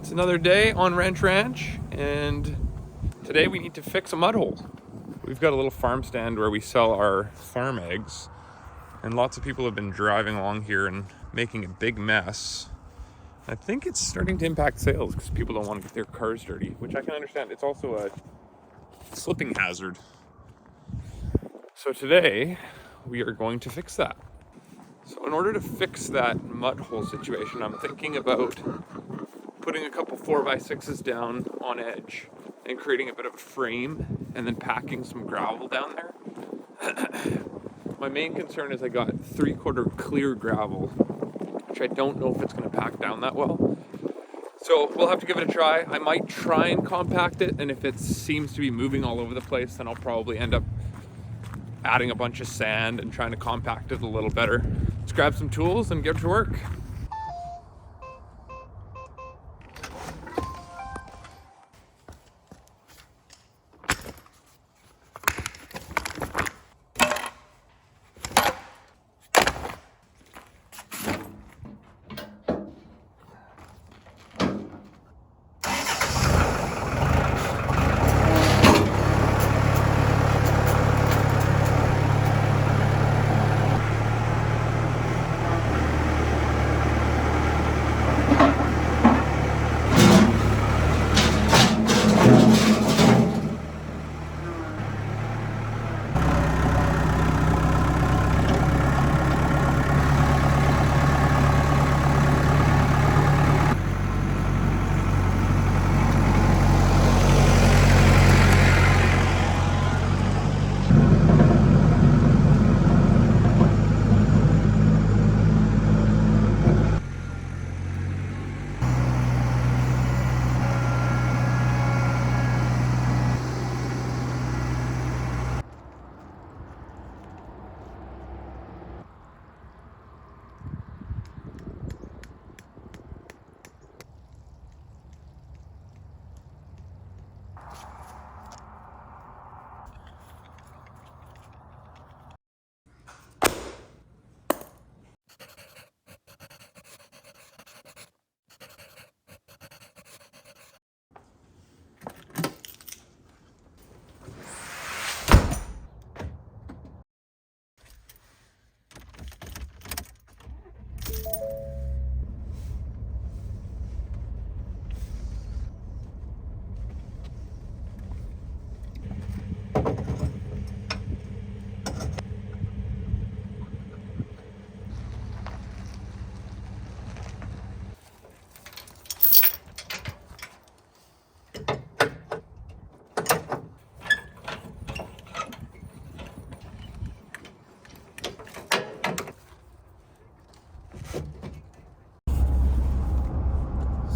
It's another day on Ranch, and today we need to fix a mud hole. We've got a little farm stand where we sell our farm eggs, and lots of people have been driving along here and making a big mess. I think it's starting to impact sales because people don't want to get their cars dirty, which I can understand. It's also a slipping hazard. So today we are going to fix that. So in order to fix that mud hole situation, I'm thinking about putting a couple 4x6s down on edge and creating a bit of a frame and then packing some gravel down there. My main concern is I got 3/4 clear gravel, which I don't know if it's going to pack down that well. So we'll have to give it a try. I might try and compact it, and if it seems to be moving all over the place, then I'll probably end up adding a bunch of sand and trying to compact it a little better. Let's grab some tools and get to work.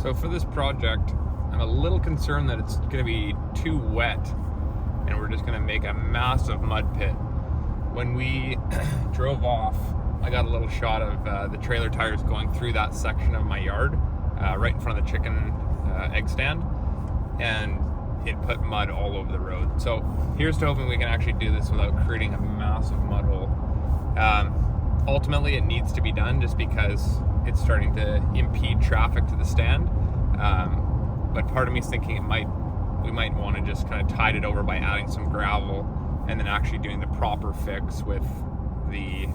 So for this project, I'm a little concerned that it's going to be too wet and we're just going to make a massive mud pit. When we drove off, I got a little shot of the trailer tires going through that section of my yard, right in front of the chicken egg stand, and it put mud all over the road. So here's to hoping we can actually do this without creating a massive mud hole. Ultimately, it needs to be done just because it's starting to impede traffic to the stand. But part of me is thinking we might want to just kind of tide it over by adding some gravel and then actually doing the proper fix with the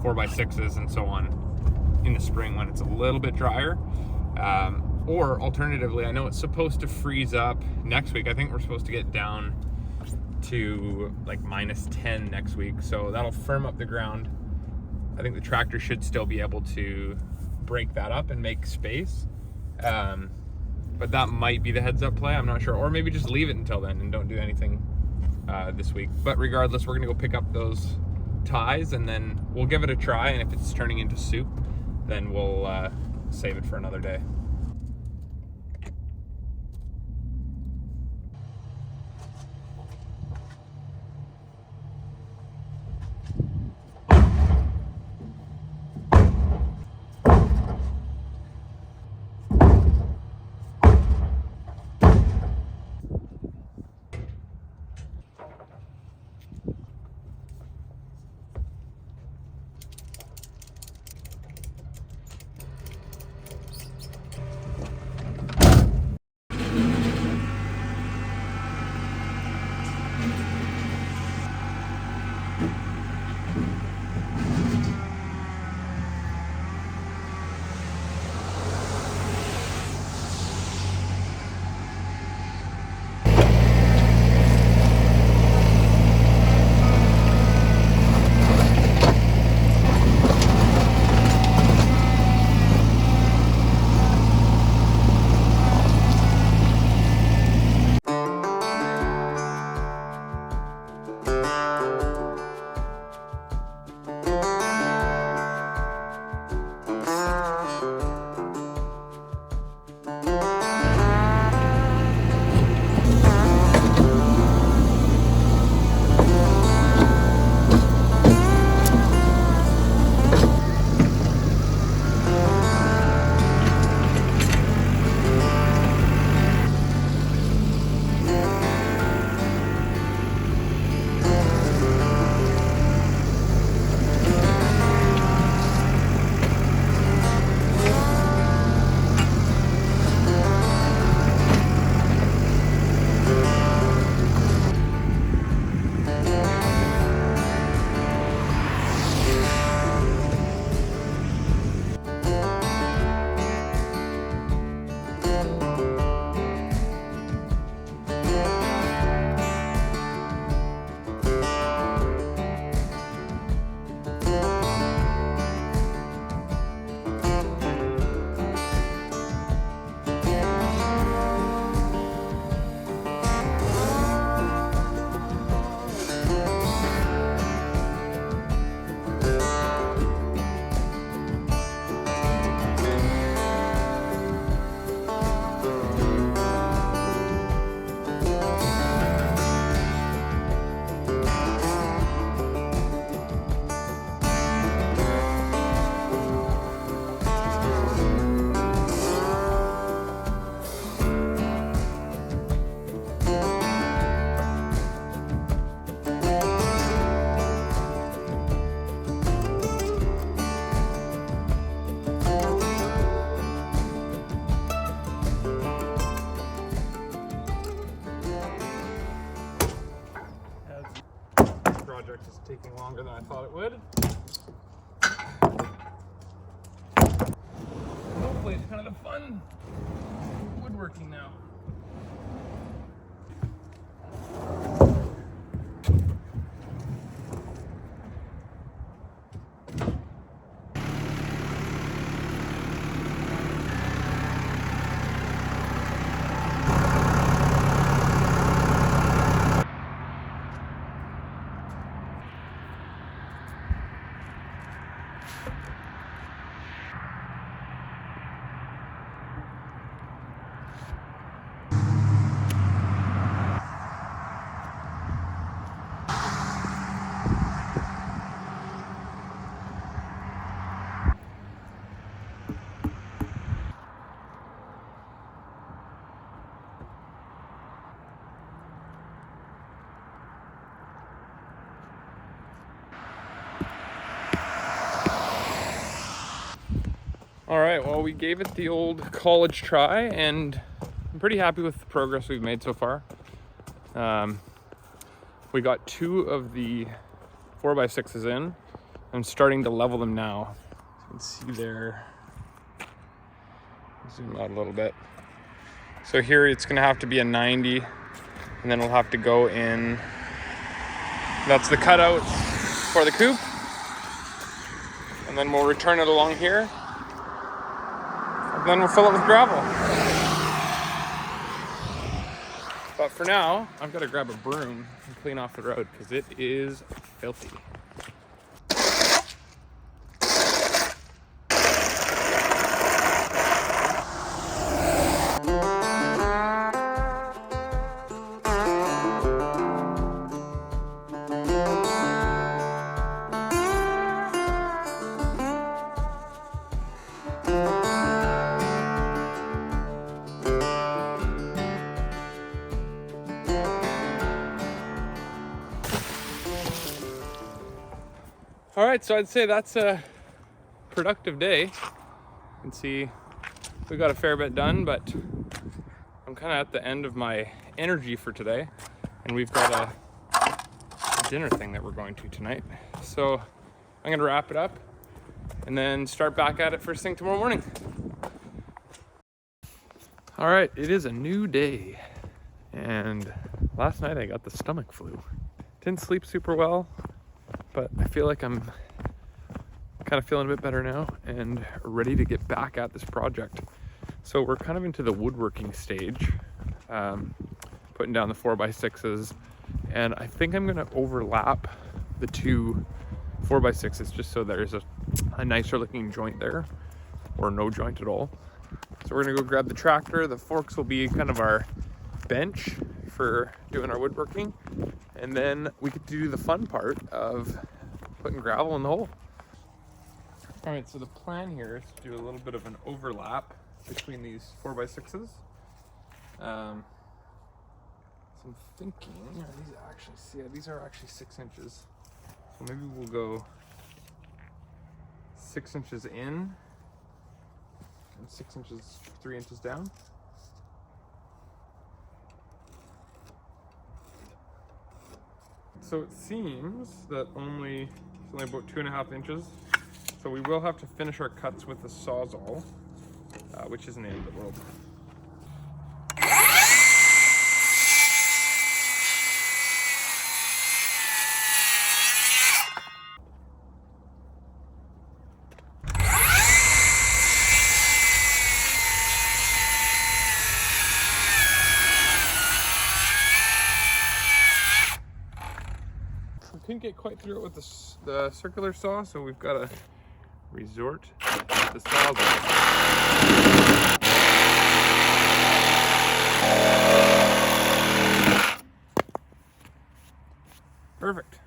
4x6s and so on in the spring when it's a little bit drier. Or alternatively, I know it's supposed to freeze up next week. I think we're supposed to get down to like -10 next week. So that'll firm up the ground. I think the tractor should still be able to break that up and make space. But that might be the heads up play, I'm not sure. Or maybe just leave it until then and don't do anything this week. But regardless, we're gonna go pick up those ties and then we'll give it a try. And if it's turning into soup, then we'll save it for another day. taking longer than I thought it would. Hopefully it's kind of the fun woodworking now. All right, well, we gave it the old college try, and I'm pretty happy with the progress we've made so far. We got 2 of the 4x6s in. I'm starting to level them now. You can see there. Zoom out a little bit. So here it's gonna have to be a 90, and then we'll have to go in. That's the cutouts for the coupe. And then we'll return it along here. And then we'll fill it with gravel. But for now, I've got to grab a broom and clean off the road because it is filthy. All right, so I'd say that's a productive day. You can see we got a fair bit done, but I'm kind of at the end of my energy for today, and we've got a dinner thing that we're going to tonight. So I'm gonna wrap it up and then start back at it first thing tomorrow morning. All right, it is a new day, and last night I got the stomach flu. Didn't sleep super well, but I feel like I'm kind of feeling a bit better now and ready to get back at this project. So we're kind of into the woodworking stage, putting down the 4x6s, and I think I'm gonna overlap the 2 4x6s just so there's a nicer looking joint there, or no joint at all. So we're gonna go grab the tractor. The forks will be kind of our bench for doing our woodworking, and then we get to do the fun part of putting gravel in the hole. All right, so the plan here is to do a little bit of an overlap between these 4x6s. So I'm thinking, these are actually 6 inches. So maybe we'll go 6 inches in and 6 inches, 3 inches down. So it seems that it's only about 2.5 inches. So we will have to finish our cuts with the Sawzall, which isn't the end of the world. We couldn't get quite through it with the circular saw, so we've got to resort to the Sawzall. Perfect.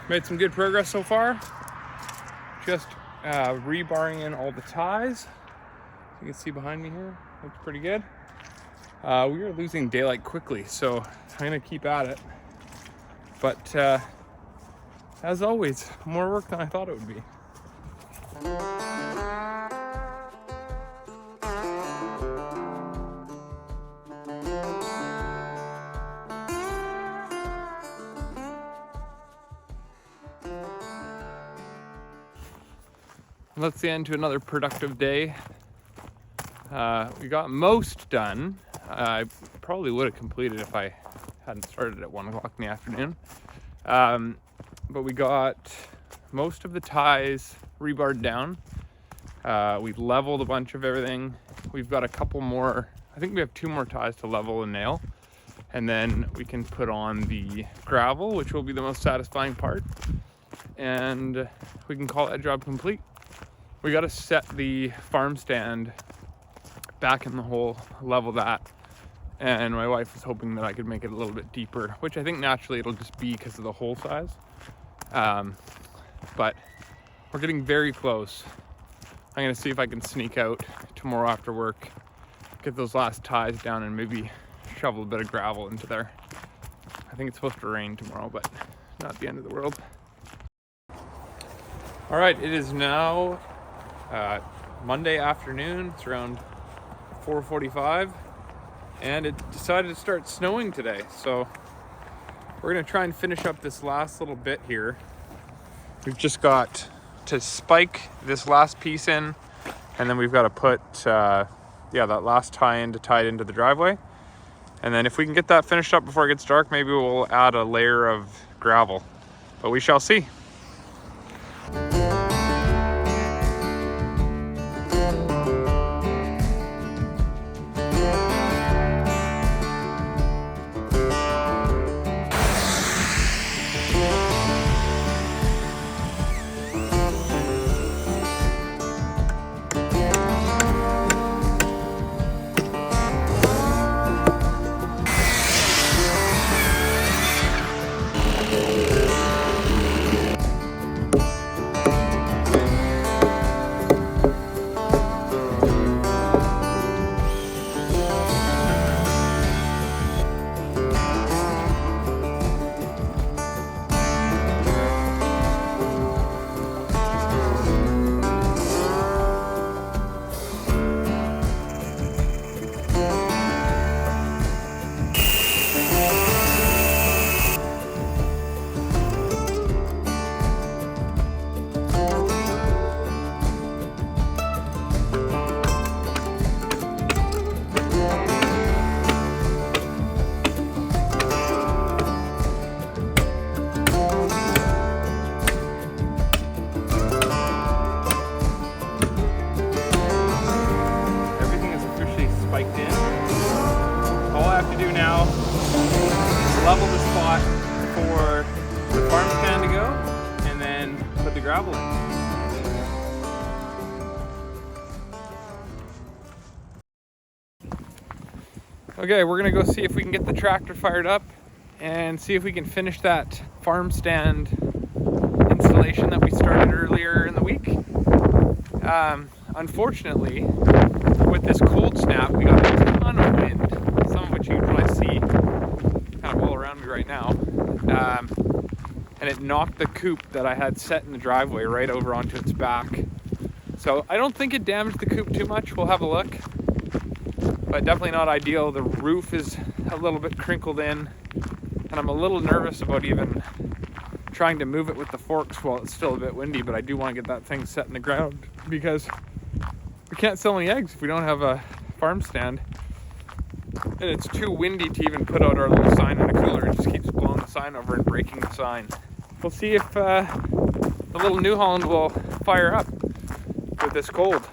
Made some good progress so far. Just rebarring in all the ties. You can see behind me here, looks pretty good. We are losing daylight quickly, so I'm gonna keep at it. But as always, more work than I thought it would be. That's the end to another productive day. We got most done. I probably would have completed if I hadn't started at 1 o'clock in the afternoon. But we got most of the ties rebarred down. We've leveled a bunch of everything. We've got a couple more, I think we have 2 more ties to level and nail. And then we can put on the gravel, which will be the most satisfying part. And we can call that job complete. We got to set the farm stand back in the hole, level that, and my wife was hoping that I could make it a little bit deeper, which I think naturally it'll just be because of the hole size. But we're getting very close. I'm gonna see if I can sneak out tomorrow after work, get those last ties down, and maybe shovel a bit of gravel into there. I think it's supposed to rain tomorrow, but not the end of the world. All right, it is now Monday afternoon. It's around 4:45, and it decided to start snowing today. So we're gonna try and finish up this last little bit here. We've just got to spike this last piece in, and then we've got to put that last tie in to tie it into the driveway. And then if we can get that finished up before it gets dark, maybe we'll add a layer of gravel, but we shall see. Level the spot for the Farmstand to go, and then put the gravel in. Okay, we're gonna go see if we can get the tractor fired up and see if we can finish that Farmstand installation that we started earlier in the week. Unfortunately, with this cold snap, we got a ton of wind, some of which you can probably see kind of all around me right now, and it knocked the coop that I had set in the driveway right over onto its back. So I don't think it damaged the coop too much. We'll have a look, but definitely not ideal. The roof is a little bit crinkled in, and I'm a little nervous about even trying to move it with the forks while it's still a bit windy, but I do want to get that thing set in the ground because we can't sell any eggs if we don't have a farm stand. And it's too windy to even put out our little sign in the cooler. It just keeps blowing the sign over and breaking the sign. We'll see if the little New Holland will fire up with this cold.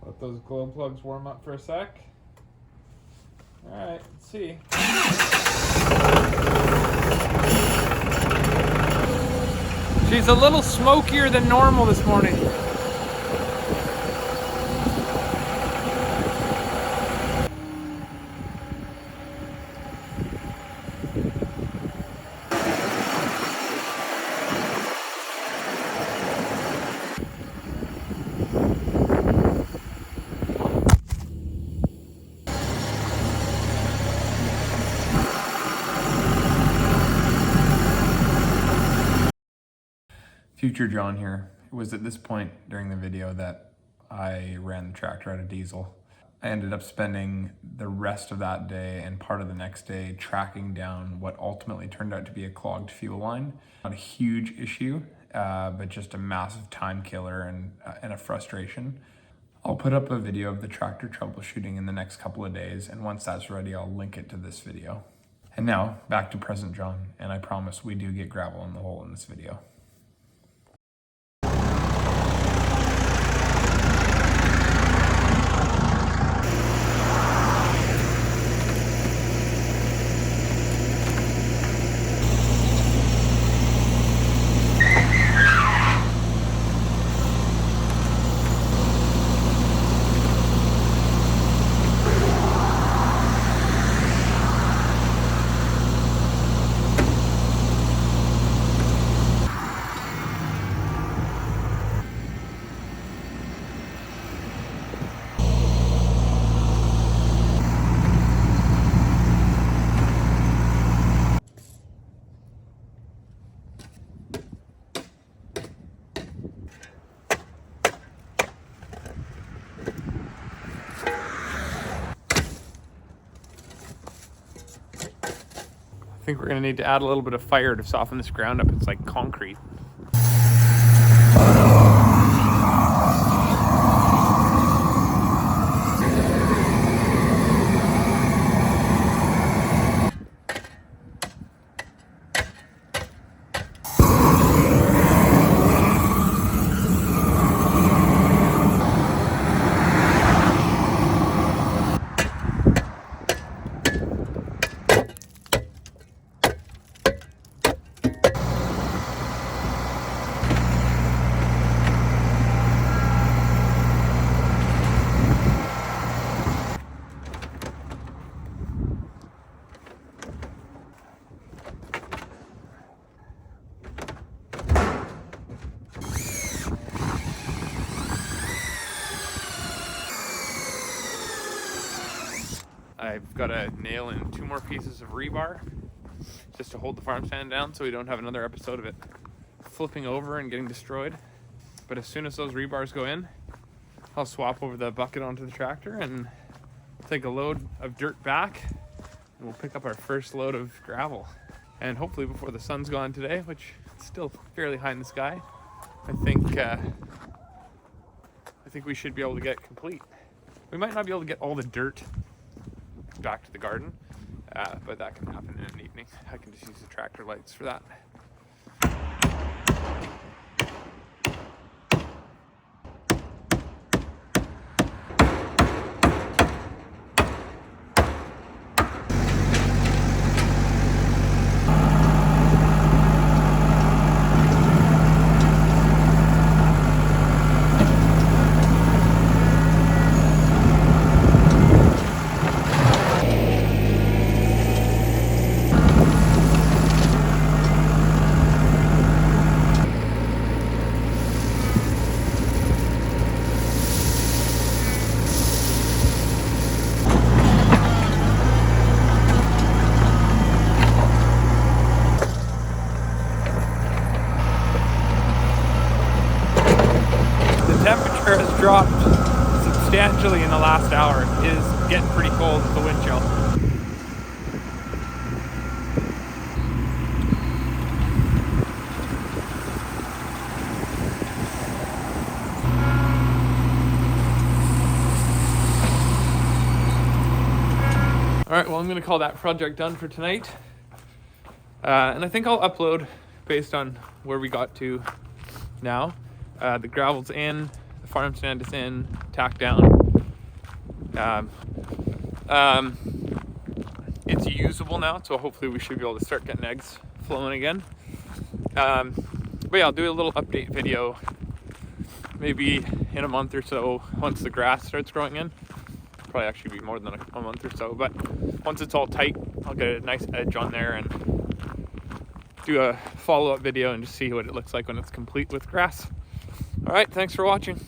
Let those glow plugs warm up for a sec. Alright, let's see. She's a little smokier than normal this morning. Future John here. It was at this point during the video that I ran the tractor out of diesel. I ended up spending the rest of that day and part of the next day tracking down what ultimately turned out to be a clogged fuel line. Not a huge issue, but just a massive time killer and a frustration. I'll put up a video of the tractor troubleshooting in the next couple of days, and once that's ready, I'll link it to this video. And now, back to present John, and I promise we do get gravel in the hole in this video. I think we're gonna need to add a little bit of fire to soften this ground up. It's like concrete. I've got to nail in 2 more pieces of rebar just to hold the Farmstand down so we don't have another episode of it flipping over and getting destroyed. But as soon as those rebars go in, I'll swap over the bucket onto the tractor and take a load of dirt back, and we'll pick up our first load of gravel. And hopefully before the sun's gone today, which is still fairly high in the sky, I think we should be able to get complete. We might not be able to get all the dirt back to the garden, but that can happen in an evening. I can just use the tractor lights for that. Temperature has dropped substantially in the last hour. It is getting pretty cold with the wind chill. Alright, well, I'm going to call that project done for tonight. And I think I'll upload based on where we got to now. The gravel's in, the Farmstand is in, tacked down. It's usable now, so hopefully we should be able to start getting eggs flowing again. But yeah, I'll do a little update video maybe in a month or so once the grass starts growing in. Probably actually be more than a month or so, but once it's all tight, I'll get a nice edge on there and do a follow-up video and just see what it looks like when it's complete with grass. All right, thanks for watching.